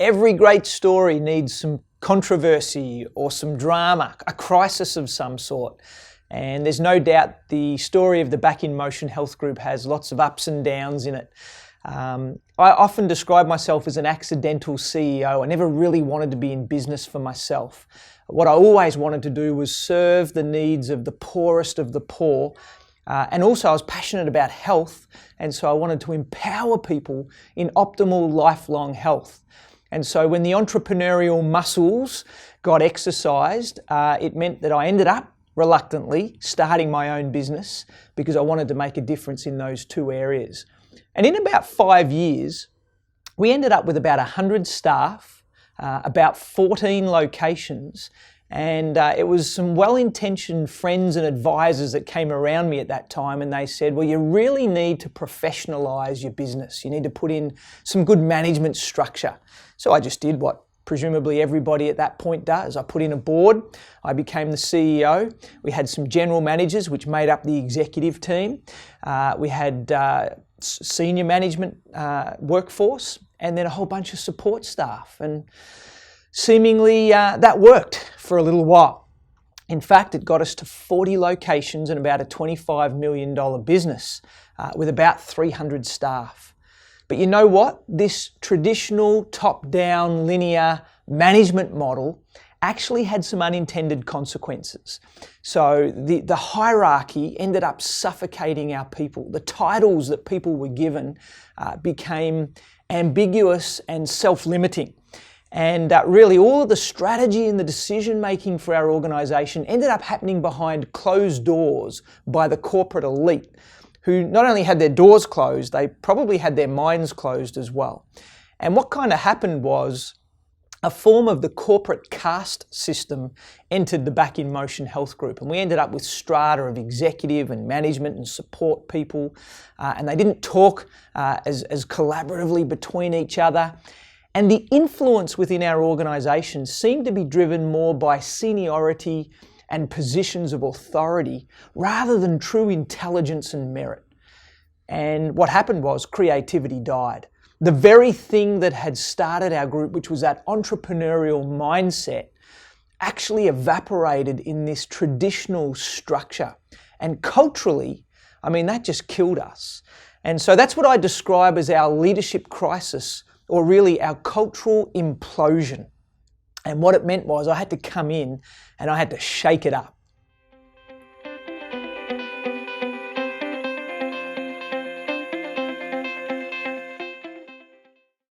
Every great story needs some controversy or some drama, a crisis of some sort. And there's no doubt the story of the Back in Motion Health Group has lots of ups and downs in it. I often describe myself as an accidental CEO. I never really wanted to be in business for myself. What I always wanted to do was serve the needs of the poorest of the poor. And also I was passionate about health, and so I wanted to empower people in optimal lifelong health. And so when the entrepreneurial muscles got exercised, it meant that I ended up reluctantly starting my own business because I wanted to make a difference in those two areas. And in about 5 years, we ended up with about 100 staff, about 14 locations, and it was some well-intentioned friends and advisors that came around me at that time, and they said, well, you really need to professionalise your business. You need to put in some good management structure. So I just did what presumably everybody at that point does. I put in a board, I became the CEO. We had some general managers which made up the executive team. We had senior management workforce, and then a whole bunch of support staff. And seemingly that worked for a little while. In fact, it got us to 40 locations and about a $25 million business with about 300 staff. But you know what? This traditional top-down linear management model actually had some unintended consequences. So the hierarchy ended up suffocating our people. The titles that people were given became ambiguous and self-limiting. And really all of the strategy and the decision making for our organisation ended up happening behind closed doors by the corporate elite, who not only had their doors closed, they probably had their minds closed as well. And what kind of happened was a form of the corporate caste system entered the Back in Motion Health Group, and we ended up with strata of executive and management and support people, and they didn't talk as collaboratively between each other. And the influence within our organisation seemed to be driven more by seniority and positions of authority rather than true intelligence and merit. And what happened was creativity died. The very thing that had started our group, which was that entrepreneurial mindset, actually evaporated in this traditional structure. And culturally, I mean, that just killed us. And so that's what I describe as our leadership crisis, or really our cultural implosion. And what it meant was I had to come in and I had to shake it up.